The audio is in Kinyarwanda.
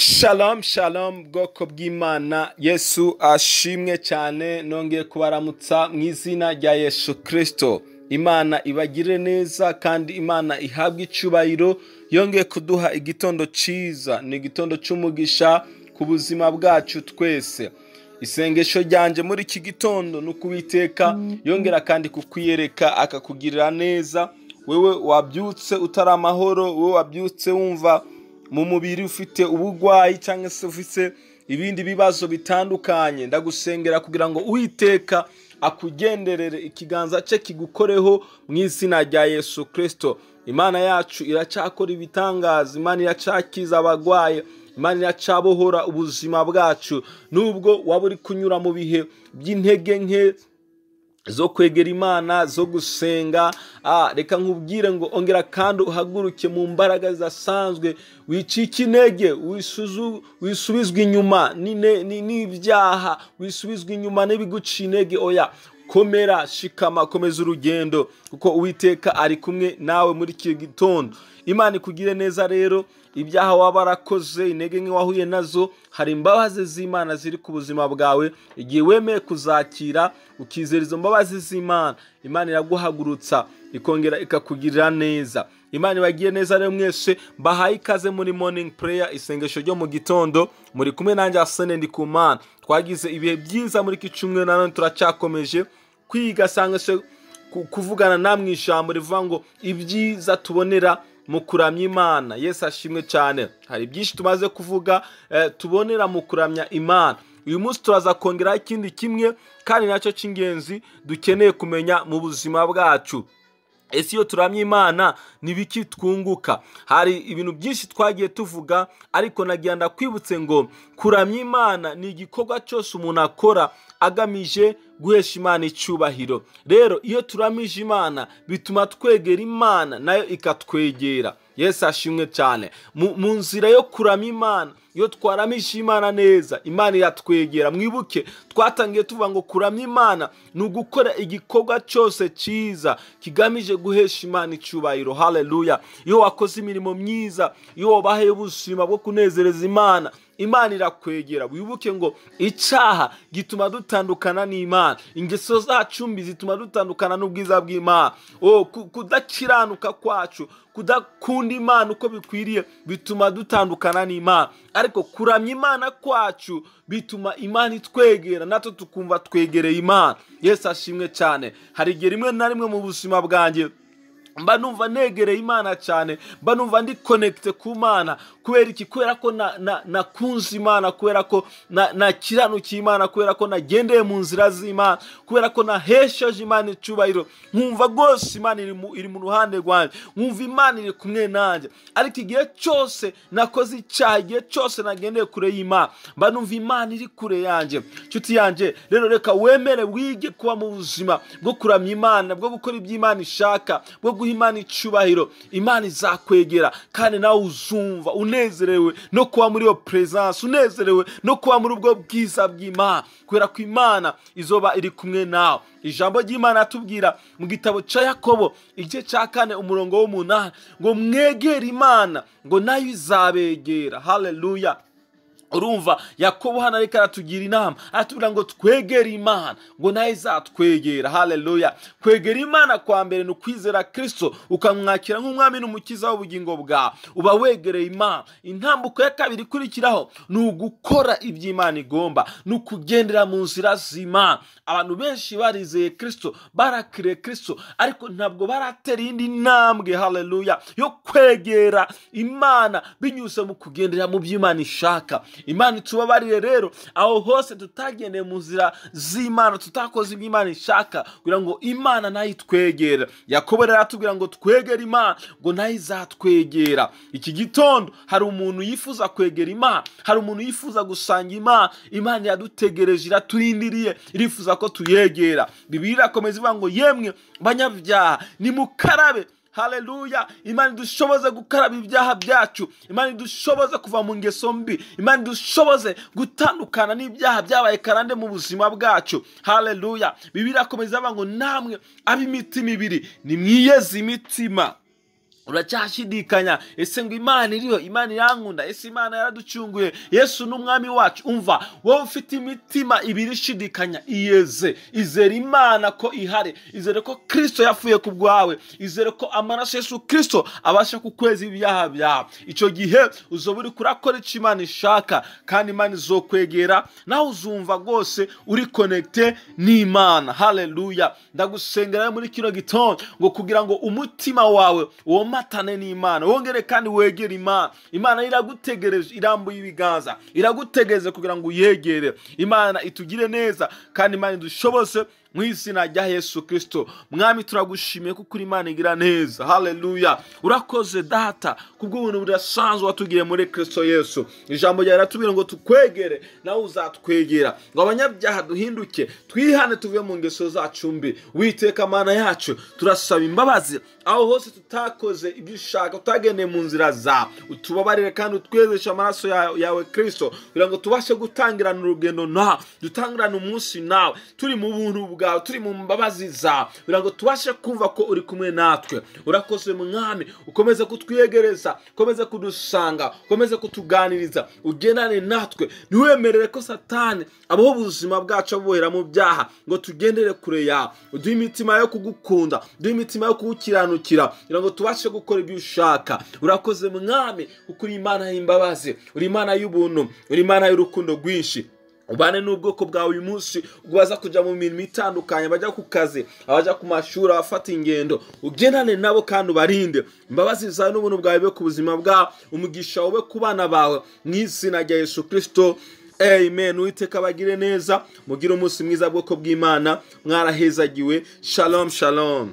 Shalom shalom bwoko bw'Imana, Yesu ashimwe cyane. Nongeye kubaramutsa mu izina rya Yesu Kristo. Imana ibagire neza kandi Imana ihabwe icubahiro. Yongeye kuduha igitondo ciza, ni igitondo c'umugisha ku buzima bwacu twese. Isengesho ryanje muri iki gitondo n'ukubiteka yongera kandi kukwiyereka akakugirira neza. Wewe wabyutse utari amahoro, wewe wabyutse wumva mu mubiri ufite ubugwayi cyangwa se ufite ibindi bibazo bitandukanye, ndagusengera kugira ngo Uwiteka akugenderere, ikiganza cye kigukoreho mu izina rya Yesu Kristo. Imana yacu iracakora ibitangaza, Imana iracakiza abagwaye, Imana iracabohora ubuzima bwacu. Nubwo waba uri kunyura mu bihe by'intege nke zo kwegera Imana, zo gusenga, reka nkubwire ngo ongera kandi uhaguruke mu mbaraga zasanzwe, wicika intege, wisubizwa inyuma n'ibyaha, wisubizwa inyuma n'ibiguca intege. Oya, komera, shikama, komeza urugendo, kuko Uwiteka ari kumwe nawe muri iki gitondo. Imana ikugire neza rero. Ibyaha waba warakoze, intege nke wahuye nazo, hari imbabazi z'Imana ziri ku buzima bwawe. Igihe wemeye kuzakira ukizera izo mbabazi z'Imana, Imana iraguhagurutsa ikongera ikakugirira neza. Imana ibagiye neza rero mwese, bahaye ikaze muri morning prayer, isengesho ryo mu gitondo. Muri kumwe nanjye Arsene Ndikumana. Twagize ibihe byiza muri iki cyumweru, nanone turacyakomeje kwiga sanga se kuvugana namwe ijambo rivuga ngo ibyiza tubonera mu kuramya Imana. Yesu ashimwe cyane. Hari byinshi tumaze kuvuga tubonera mu kuramya Imana. Uyu munsi turaza kongeraho ikindi kimwe kandi nacyo cy'ingenzi dukeneye kumenya mu buzima bwacu. Ese iyo turamya Imana ni biki twunguka? Hari ibintu byinshi twagiye tuvuga, ariko nagiye ndakwibutse ngo kuramya Imana ni igikorwa cyose umuntu akora agamije guhesha Imana icyubahiro. Rero iyo turamije Imana bituma twegera Imana, nayo ikatwegera. Yesu ashimwe cyane. Mu nzira yo kuramya Imana, iyo twaramije Imana neza, Imana iratwegera. Mwibuke twatangiye tuvuga ngo kuramya Imana ni ugukora igikorwa cyose cyiza kigamije guhesha Imana icyubahiro. Haleluya. Iyo wakoze imirimo myiza, iyo wabahaye ubuzima bwo kunezereza Imana, Imana irakwegera. Wibuke ngo icyaha gituma dutandukana n'Imana, ingeso zacu mbi zituma dutandukana n'ubwiza bw'Imana. Kudakiranuka kwacu, kudakunda Imana uko bikwiriye bituma dutandukana n'Imana. Ariko kuramya Imana kwacu bituma Imana itwegera, natwe tukumva twegereye Imana. Yesu ashimwe cyane. Hari igihe rimwe na rimwe mu buzima bwanjye mba numva negereye Imana cyane, mba numva ndi connecte ku Mana. Kubera iki? Kubera ko nakunze Imana, kubera ko nakiranukiye Imana, kubera ko nagendeye mu nzira z'Imana, kubera ko nahesheje Imana icyubahiro. Nkumva rwose Imana iri mu ruhande rwanjye, nkumva Imana iri kumwe nanjye. Ariko igihe cyose nakoze icyaha, igihe cyose nagendeye kure y'Imana, mba numva Imana iri kure yanjye. Nshuti yanjye rero, reka wemere wige kuba mu buzima bwo kuramya Imana, bwo gukora ibyo Imana ishaka, bwo guha Imana icyubahiro. Imana izakwegera kandi nawe uzumva unezerewe no kuba muri iyo presence, unezerewe no kuba muri ubwo bwiza bw'Imana, kubera ko Imana izoba iri kumwe nawe. Ijambo ry'Imana atubwira mu gitabo cya Yakobo igice cya 4 umurongo w'8 ngo mwegere Imana ngo nayo izabegera. Haleluya. Urumva Yakobo hano ariko aratugira inama, aratubwira ngo twegere Imana ngo nayo izatwegera. Haleluya. Kwegera Imana kwa mbere ni ukwizera Kristo, ukamwakira nk'umwami n'umukiza w'ubugingo bwawe, uba wegereye Imana. Intambuko ya kabiri ikurikiraho ni ugukora ibyo Imana igomba, ni ukugendera mu nzira z'Imana. Abantu benshi barizeye Kristo, barakiriye Kristo, ariko ntabwo baratera indi ntambwe, haleluya, yo kwegera Imana binyuze mu kugendera mu byo Imana ishaka. Imana itubabarire rero aho hose tutagendeye mu nzira z'Imana, tutakoze ibyo Imana ishaka, kugira ngo Imana nayo itwegere. Yakobo rero atubwira ngo twegere Imana ngo nayo izatwegera. Iki gitondo hari umuntu yifuza kwegera Imana, hari umuntu yifuza gusanga Imana. Imana yadutegereje, iraturindiriye, irifuza ko tuyegera. Bibiliya irakomeza ivuga ngo yemwe banyabyaha nimukarabe. Haleluya. Imana idushoboze gukaraba ibyaha byacu, Imana idushoboze kuva mu ngeso mbi, Imana idushoboze gutandukana n'ibyaha byabaye karande mu buzima bwacu. Haleluya. Bibiliya irakomeza ivuga ngo namwe ab'imitima ibiri nimwiyeze imitima uracyashidikanya ese ngo Imana iriho, Imana irankunda, ese Imana yaraducunguye, Yesu n'umwami wacu? Umva, wowe ufite imitima ibiri ishidikanya, izere Imana ko ihari, izere ko Kristo yapfuye ku bwawe, izere ko amaraso Yesu Kristo abasha kukweza ibyaha byawe. Icyo gihe uzoba uri kurakora icyo Imana ishaka, kandi Imana izokwegera, nawe uzumva rwose uri connecte n'Imana. Haleluya! Ndagusengera muri kino gitondo ngo kugira ngo umutima wawe matane n'Imana, wongere kandi wegere Imana. Imana iragutegereje, irambuye ibiganza, iragutegereje kugira ngo uyegere. Imana itugire neza, kandi Imana idushoboze mu izina rya Yesu Kristo. Mwami, turagushimiye kuko Imana igira neza. Haleluya! Urakoze Data kubw'ubuntu budasanzwe watugiriye muri Kristo Yesu. Ijambo ryawe riratubwira ngo tukwegere, nawe uzatwegera, ngo abanyabyaha duhinduke, twihane tuvuye mu ngeso zacu mbi. Uwiteka Mana yacu, turasaba imbabazi aho hose tutakoze ibyo ushaka, tutagendeye mu nzira zawe. Utubabarire kandi utwezeshe amaraso yawe Kristo, kugira ngo tubashe gutangirana urugendo nawe, dutangirana umunsi nawe, turi mu buntu bwawe, turi mu mbabazi zawe, kugira ngo tubashe kumva ko uri kumwe natwe. Urakoze Mwami, ukomeze kutwiyegereza, ukomeze kudusanga, ukomeze kutuganiriza, ugendane natwe. Ntiwemerere ko Satani abaho ubuzima bwacu abuhera mu byaha, ngo tugendere kure yawe. Uduhe imitima yo kugukunda, uduhe imitima yo kugukiranukira, kugira ngo tubashe gukora ibyo ushaka. Urakoze Mwami, kuko uri Imana y'imbabazi, uri Imana y'ubuntu, uri Imana y'urukundo rwinshi. Ubane n'ubwoko bwawe uyu munsi, ubwo baza kujya mu mirimo itandukanye, bajya ku kazi, abajya ku mashuri, abafata ingendo. Ugendane nabo kandi ubarinde. Imbabazi zawe n'ubuntu bwawe bwe ku buzima bwawe, umugisha wawe ku bana bawe, mu izina rya Yesu Kristo. Amen. Uwiteka abagire neza, mugire umunsi mwiza bwoko bw'Imana, mwarahezagiwe. Shalom shalom.